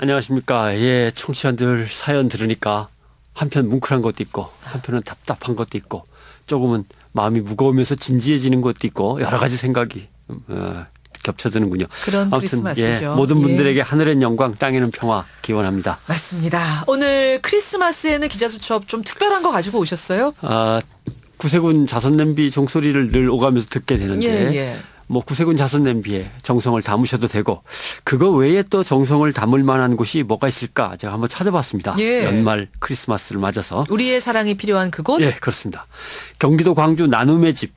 안녕하십니까. 예, 청취자들 사연 들으니까 한편 뭉클한 것도 있고 한편은 답답한 것도 있고 조금은 마음이 무거우면서 진지해지는 것도 있고 여러 가지 생각이 겹쳐드는군요. 그런 아무튼 크리스마스죠. 모든 분들에게 하늘엔 영광 땅에는 평화 기원합니다. 맞습니다. 오늘 크리스마스에는 기자수첩 좀 특별한 거 가지고 오셨어요? 구세군 자선냄비 종소리를 늘 오가면서 듣게 되는데 뭐 구세군 자선냄비에 정성을 담으셔도 되고 그거 외에 또 정성을 담을 만한 곳이 뭐가 있을까 제가 한번 찾아봤습니다. 연말 크리스마스를 맞아서. 우리의 사랑이 필요한 그곳? 예, 그렇습니다. 경기도 광주 나눔의 집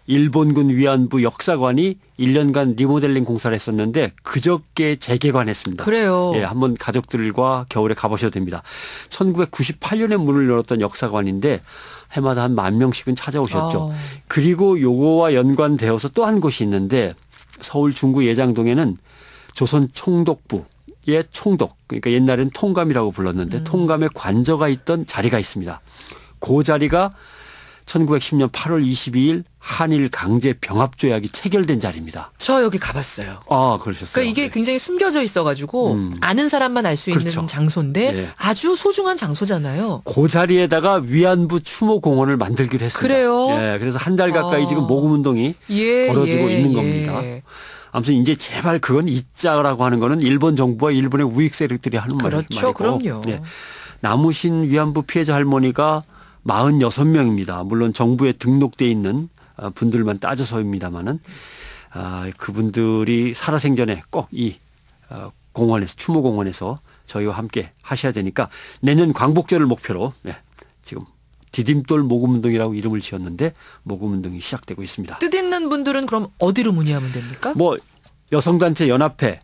일본군 위안부 역사관이 1년간 리모델링 공사를 했었는데 그저께 재개관했습니다. 그래요. 예, 한번 가족들과 겨울에 가보셔도 됩니다. 1998년에 문을 열었던 역사관인데 해마다 한 10,000명씩은 찾아오셨죠. 그리고 요거와 연관되어서 또 한 곳이 있는데 서울 중구 예장동에는 조선 총독부의 총독, 그러니까 옛날엔 통감이라고 불렀는데 통감의 관저가 있던 자리가 있습니다. 그 자리가 1910년 8월 22일 한일 강제 병합 조약이 체결된 자리입니다. 저 여기 가봤어요. 아, 그러셨어요. 그러니까 이게 굉장히 숨겨져 있어가지고 아는 사람만 알 수 있는 그렇죠. 장소인데 아주 소중한 장소잖아요. 그 자리에다가 위안부 추모 공원을 만들기로 했습니다. 그래요? 예, 그래서 한 달 가까이 지금 모금 운동이 벌어지고 있는 겁니다. 아무튼 이제 제발 그건 잊자라고 하는 거는 일본 정부와 일본의 우익 세력들이 하는 말이고. 그럼요. 예, 남으신 위안부 피해자 할머니가 46명입니다. 물론 정부에 등록돼 있는 분들만 따져서입니다마는 그분들이 살아생전에 꼭 이 공원에서 추모공원에서 저희와 함께 하셔야 되니까 내년 광복절을 목표로 지금 디딤돌 모금운동이라고 이름을 지었는데 모금운동이 시작되고 있습니다. 뜻 있는 분들은 그럼 어디로 문의하면 됩니까? 뭐 여성단체 연합회,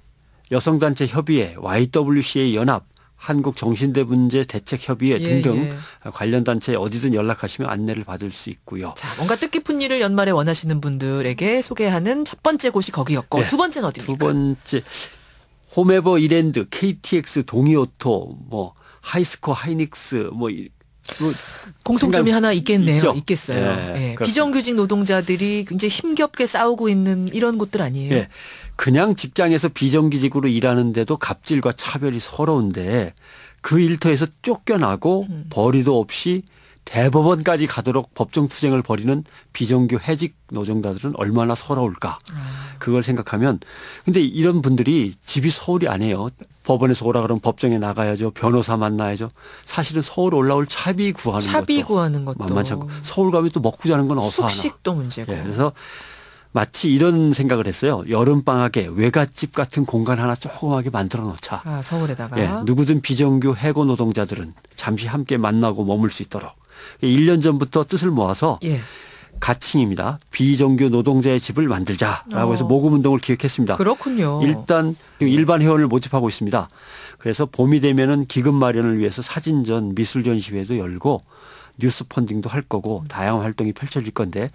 여성단체 협의회, YWCA 연합, 한국정신대문제대책협의회 등등 관련 단체에 어디든 연락하시면 안내를 받을 수 있고요. 자, 뭔가 뜻깊은 일을 연말에 원하시는 분들에게 소개하는 첫 번째 곳이 거기였고 두 번째는 어디입니까? 두 번째 홈에버 이랜드, KTX, 동이오토, 뭐 하이스코, 하이닉스 뭐 공통점이 하나 있겠네요. 있죠? 있겠어요. 비정규직 노동자들이 굉장히 힘겹게 싸우고 있는 이런 곳들 아니에요? 예. 그냥 직장에서 비정규직으로 일하는데도 갑질과 차별이 서러운데 그 일터에서 쫓겨나고 벌이도 없이 대법원까지 가도록 법정 투쟁을 벌이는 비정규 해직 노동자들은 얼마나 서러울까. 그걸 생각하면 근데 이런 분들이 집이 서울이 아니에요. 법원에서 오라 그러면 법정에 나가야죠. 변호사 만나야죠. 사실은 서울 올라올 차비 구하는 것도 만만치 않고 서울 가면 또 먹고 자는 건 어서 하나. 숙식도 문제고. 그래서 마치 이런 생각을 했어요. 여름방학에 외갓집 같은 공간 하나 조그맣게 만들어 놓자. 서울에다가. 누구든 비정규 해고 노동자들은 잠시 함께 만나고 머물 수 있도록. 1년 전부터 뜻을 모아서 가칭입니다. 비정규 노동자의 집을 만들자라고 해서 모금운동을 기획했습니다. 그렇군요. 일단 일반 회원을 모집하고 있습니다. 그래서 봄이 되면은 기금 마련을 위해서 사진전, 미술 전시회도 열고 뉴스 펀딩도 할 거고 다양한 활동이 펼쳐질 건데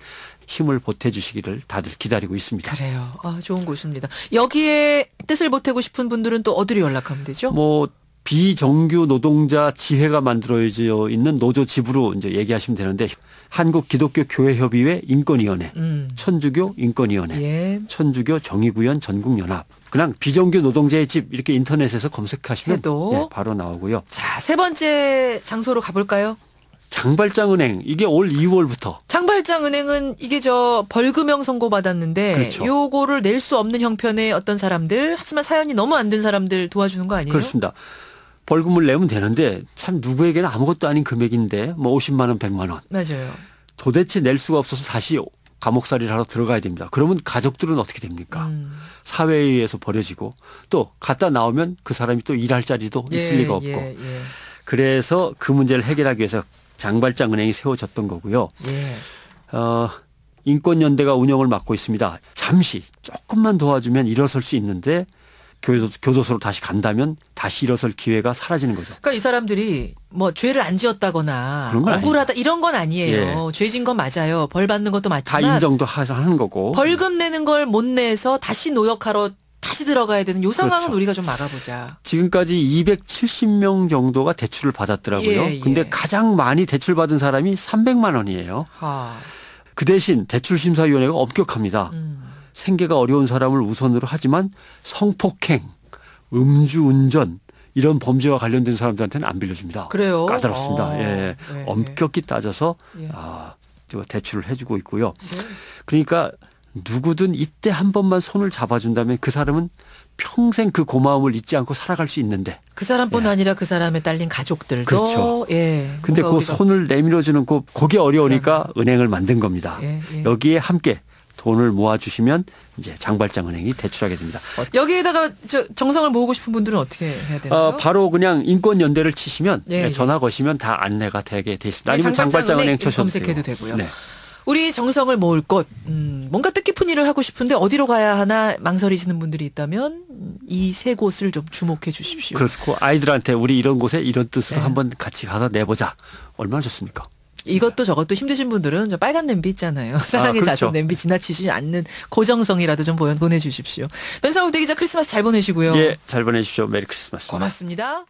힘을 보태주시기를 다들 기다리고 있습니다. 그래요. 좋은 곳입니다. 여기에 뜻을 보태고 싶은 분들은 또 어디로 연락하면 되죠? 뭐 비정규 노동자 지회가 만들어져 있는 노조 지부로 이제 얘기하시면 되는데 한국기독교교회협의회 인권위원회, 천주교 인권위원회, 천주교 정의구현 전국연합, 그냥 비정규 노동자의 집 이렇게 인터넷에서 검색하시면 바로 나오고요. 자, 세 번째 장소로 가볼까요? 장발장은행 이게 올 2월부터. 장발장은행은 이게 벌금형 선고받았는데 요거를 낼 수 없는 형편의 어떤 사람들 하지만 사연이 너무 안 된 사람들 도와주는 거 아니에요? 그렇습니다. 벌금을 내면 되는데 참 누구에게는 아무것도 아닌 금액인데 뭐 50만 원, 100만 원. 맞아요. 도대체 낼 수가 없어서 다시 감옥살이를 하러 들어가야 됩니다. 그러면 가족들은 어떻게 됩니까? 사회에 의해서 버려지고 또 갔다 나오면 그 사람이 또 일할 자리도 있을 리가 없고. 그래서 그 문제를 해결하기 위해서 장발장은행이 세워졌던 거고요. 인권연대가 운영을 맡고 있습니다. 잠시 조금만 도와주면 일어설 수 있는데 교도소로 다시 간다면 다시 일어설 기회가 사라지는 거죠. 그러니까 이 사람들이 뭐 죄를 안 지었다거나 억울하다 이런 건 아니에요. 죄진 건 맞아요. 벌 받는 것도 맞지만 다 인정도 하는 거고. 벌금 내는 걸 못 내서 다시 노역하러 다시 들어가야 되는 이 상황은 우리가 좀 막아보자. 지금까지 270명 정도가 대출을 받았더라고요. 근데 가장 많이 대출받은 사람이 300만 원이에요. 그 대신 대출심사위원회가 엄격합니다. 생계가 어려운 사람을 우선으로 하지만 성폭행, 음주운전, 이런 범죄와 관련된 사람들한테는 안 빌려줍니다. 그래요? 까다롭습니다. 예. 네. 엄격히 따져서 예. 대출을 해주고 있고요. 네. 그러니까 누구든 이때 한 번만 손을 잡아준다면 그 사람은 평생 그 고마움을 잊지 않고 살아갈 수 있는데. 그 사람뿐 예. 아니라 그 사람의 딸린 가족들도. 그렇죠. 예. 근데 그 손을 내밀어주는 그게 어려우니까 은행을 만든 겁니다. 예. 예. 여기에 함께 돈을 모아주시면 이제 장발장 은행이 대출하게 됩니다. 여기에다가 정성을 모으고 싶은 분들은 어떻게 해야 되나요? 바로 그냥 인권연대를 치시면 예. 전화 거시면 다 안내가 되게 돼 있습니다. 네, 아니면 장발장 은행 쳐셔도 검색해도 되고요. 네. 우리 정성을 모을 곳, 뭔가 뜻깊은 일을 하고 싶은데 어디로 가야 하나 망설이시는 분들이 있다면 이 세 곳을 좀 주목해 주십시오. 그렇고 아이들한테 우리 이런 곳에 이런 뜻으로 네. 한번 같이 가서 내보자. 얼마나 좋습니까? 이것도 저것도 힘드신 분들은 저 빨간 냄비 있잖아요. 사랑의 그렇죠. 자손 냄비 지나치지 않는 고정성이라도 좀 보내주십시오. 변상욱 대기자 크리스마스 잘 보내시고요. 예, 잘 보내십시오. 메리 크리스마스. 고맙습니다.